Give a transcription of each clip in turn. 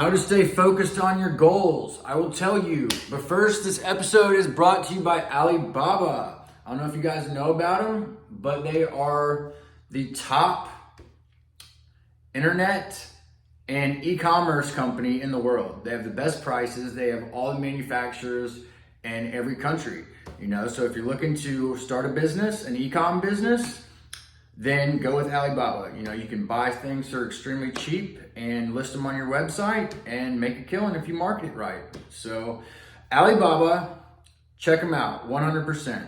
How to stay focused on your goals. I will tell you. But first, this episode is brought to you by Alibaba. I don't know if you guys know about them, but they are the top internet and e-commerce company in the world. They have the best prices. They have all the manufacturers in every country. So if you're looking to start a business, an e-com business, then go with Alibaba. You can buy things that are extremely cheap and list them on your website and make a killing if you market it right. So Alibaba, check them out, 100%.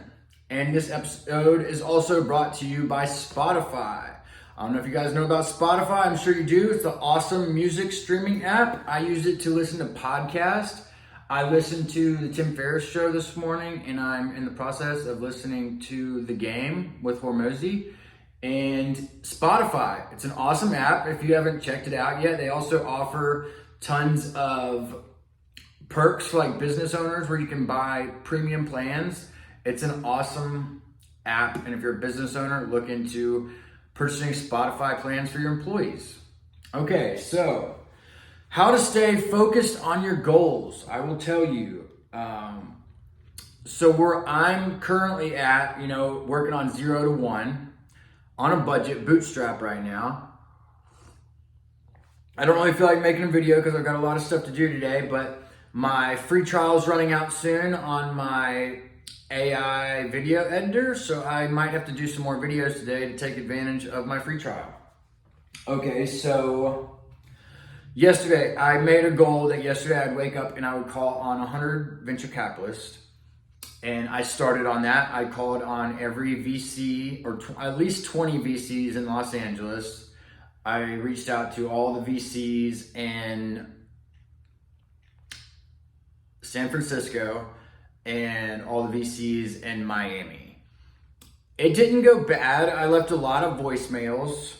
And this episode is also brought to you by Spotify. I don't know if you guys know about Spotify. I'm sure you do. It's the awesome music streaming app. I use it to listen to podcasts. I listened to the Tim Ferriss show this morning, and I'm in the process of listening to The Game with Hormozy. And Spotify, it's an awesome app. If you haven't checked it out yet, they also offer tons of perks for like business owners where you can buy premium plans. It's an awesome app. And if you're a business owner, look into purchasing Spotify plans for your employees. Okay, so how to stay focused on your goals. I will tell you. So where I'm currently at, working on 0 to 1. On a budget, bootstrap right now. I don't really feel like making a video because I've got a lot of stuff to do today, but my free trial is running out soon on my AI video editor, so I might have to do some more videos today to take advantage of my free trial. Okay, so yesterday I made a goal that yesterday I'd wake up and I would call on 100 venture capitalists. And I started on that. I called on every VC or at least 20 VCs in Los Angeles. I reached out to all the VCs in San Francisco and all the VCs in Miami. It didn't go bad. I left a lot of voicemails.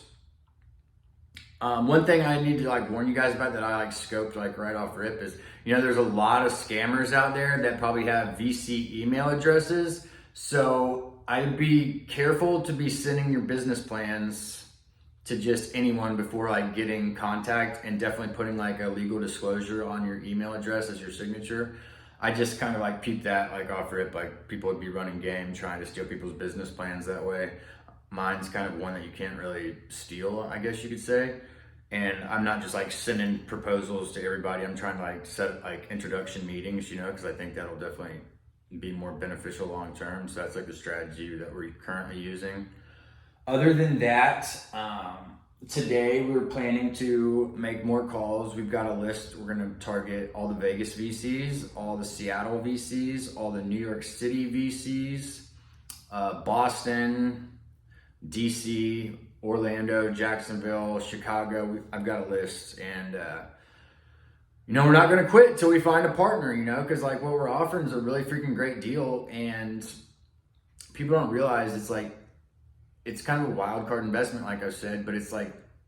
One thing I need to warn you guys about that I scoped right off rip is, there's a lot of scammers out there that probably have VC email addresses. So I'd be careful to be sending your business plans to just anyone before getting contact, and definitely putting a legal disclosure on your email address as your signature. I just kind of peep that off rip. People would be running game trying to steal people's business plans that way. Mine's kind of one that you can't really steal, I guess you could say. And I'm not just sending proposals to everybody. I'm trying to set introduction meetings, because I think that'll definitely be more beneficial long term. So that's the strategy that we're currently using. Other than that, today we're planning to make more calls. We've got a list. We're going to target all the Vegas VCs, all the Seattle VCs, all the New York City VCs, Boston, DC, Orlando, Jacksonville, Chicago. I've got a list, and we're not going to quit until we find a partner, because what we're offering is a really freaking great deal, and people don't realize it's kind of a wild card investment, like I said, but it's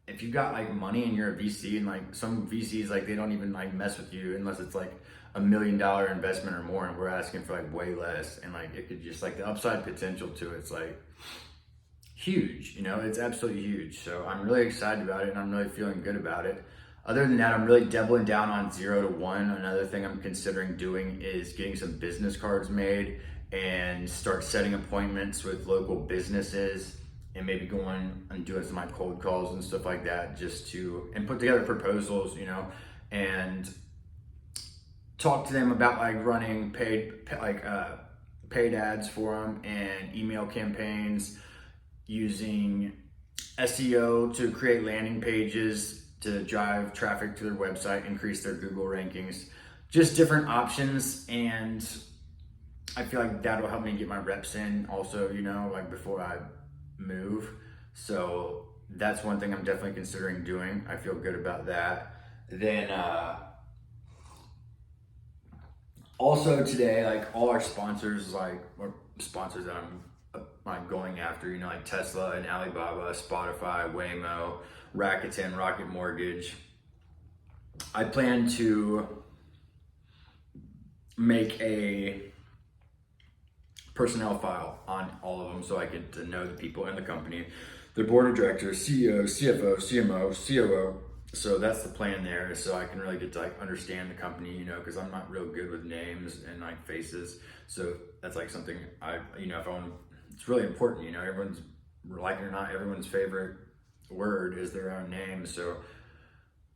if you got money and you're a VC, and some VCs they don't even mess with you unless it's $1 million investment or more, and we're asking for way less, and it could just the upside potential to it's huge, it's absolutely huge. So I'm really excited about it, and I'm really feeling good about it. Other than that, I'm really doubling down on 0 to 1. Another thing I'm considering doing is getting some business cards made and start setting appointments with local businesses, and maybe going and doing some cold calls and stuff like that, and put together proposals, and talk to them about running paid ads for them and email campaigns, using SEO to create landing pages to drive traffic to their website, increase their Google rankings, just different options. And I feel that'll help me get my reps in also, before I move. So that's one thing I'm definitely considering doing. I feel good about that. Then also today, all our sponsors, or sponsors that I'm going after, Tesla and Alibaba, Spotify, Waymo, Rakuten, Rocket Mortgage. I plan to make a personnel file on all of them so I get to know the people in the company, their board of directors, CEO, CFO, CMO, COO, So that's the plan there, so I can really get to like understand the company, because I'm not real good with names and like faces. So that's like something if I want, it's really important, everyone's, like it or not, everyone's favorite word is their own name. So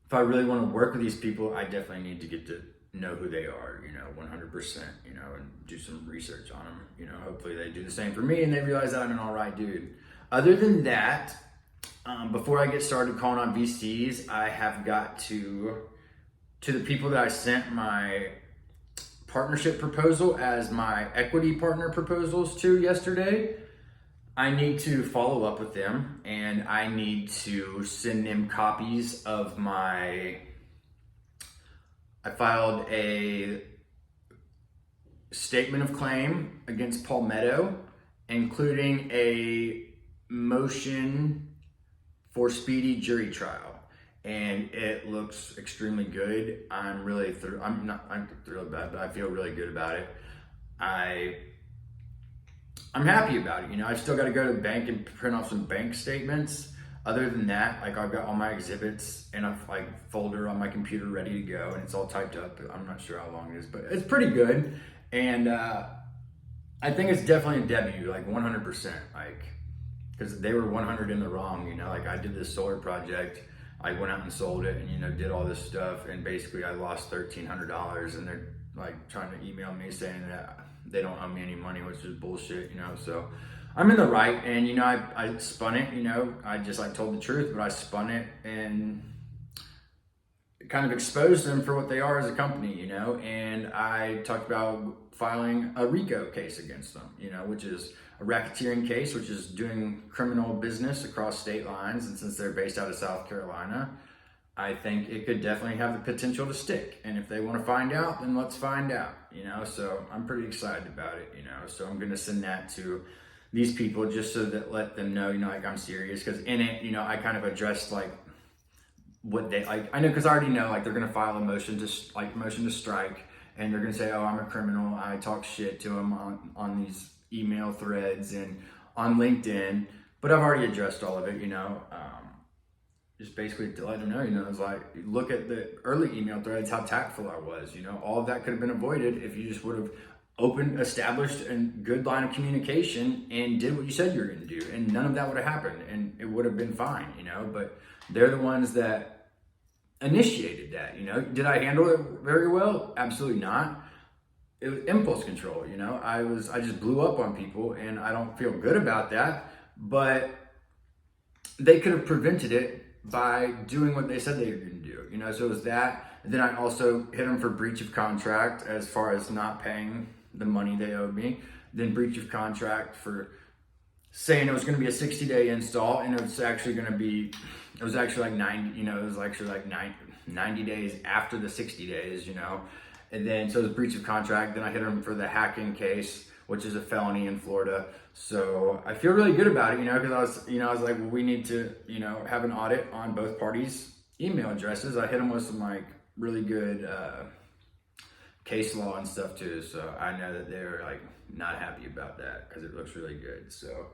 if I really want to work with these people, I definitely need to get to know who they are, 100%, and do some research on them. Hopefully they do the same for me and they realize that I'm an all right dude. Other than that, before I get started calling on VCs, I have got to the people that I sent my partnership proposal as my equity partner proposals to yesterday, I need to follow up with them and I need to send them copies of I filed a statement of claim against Palmetto, including a motion for speedy jury trial, and it looks extremely good. I'm thrilled about it, but I feel really good about it. I'm happy about it. I've still got to go to the bank and print off some bank statements. Other than that, like I've got all my exhibits in a folder on my computer ready to go, and it's all typed up. I'm not sure how long it is, but it's pretty good. And I think it's definitely a debut, like 100%, because they were 100 in the wrong. Like I did this solar project, I went out and sold it, and did all this stuff, and basically I lost $1,300, and they're like trying to email me saying that they don't owe me any money, which is bullshit. So I'm in the right, and I spun it. I just told the truth, but I spun it and kind of exposed them for what they are as a company. And I talked about filing a RICO case against them, which is a racketeering case, which is doing criminal business across state lines. And since they're based out of South Carolina, I think it could definitely have the potential to stick. And if they want to find out, then let's find out, so I'm pretty excited about it, so I'm going to send that to these people just so that let them know, I'm serious. Because in it, I kind of addressed what they I know, because I already know they're going to file a motion to strike, and they're going to say, oh, I'm a criminal. I talk shit to them on these email threads and on LinkedIn, but I've already addressed all of it, just basically to let them know, it's look at the early email threads, how tactful I was, all of that could have been avoided if you just would have established a good line of communication and did what you said you were going to do, and none of that would have happened, and it would have been fine, but they're the ones that initiated that, Did I handle it very well? Absolutely not. It was impulse control, I just blew up on people, and I don't feel good about that, but they could have prevented it by doing what they said they were going to do, so it was that. And then I also hit them for breach of contract as far as not paying the money they owed me, then breach of contract for saying it was going to be a 60-day install, and it was actually like 90, it was actually like 90 days after the 60 days, and then so it was breach of contract. Then I hit them for the hacking case, which is a felony in Florida. So I feel really good about it, because I was like, well, we need to, have an audit on both parties' email addresses. I hit them with some really good case law and stuff too. So I know that they're not happy about that because it looks really good. So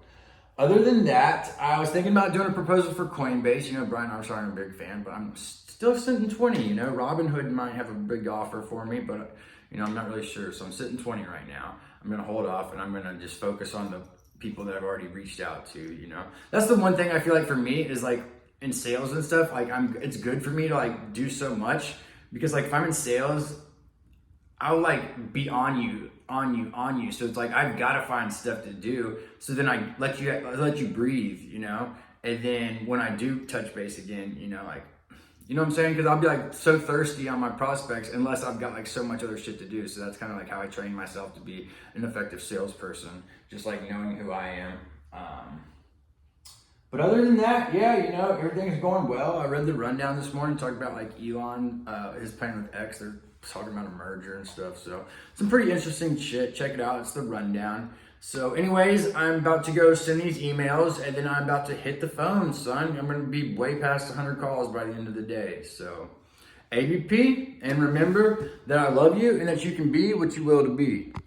other than that, I was thinking about doing a proposal for Coinbase. Brian Armstrong, I'm a big fan, but I'm still sitting 20. Robinhood might have a big offer for me, but I'm not really sure. So I'm sitting 20 right now. I'm going to hold off, and I'm going to just focus on the people that I've already reached out to, That's the one thing I feel like for me is in sales and stuff, it's good for me to do so much, because if I'm in sales, I'll be on you. So it's I've got to find stuff to do. So then I let you breathe, and then when I do touch base again, you know what I'm saying? Because I'll be so thirsty on my prospects unless I've got so much other shit to do. So that's kind of how I train myself to be an effective salesperson, just knowing who I am. But other than that, yeah, everything's going well. I read the rundown this morning, talking about Elon, his plan with X. They're talking about a merger and stuff. So some pretty interesting shit. Check it out. It's the rundown. So anyways, I'm about to go send these emails, and then I'm about to hit the phone, son. I'm going to be way past 100 calls by the end of the day. So ABP, and remember that I love you and that you can be what you will to be.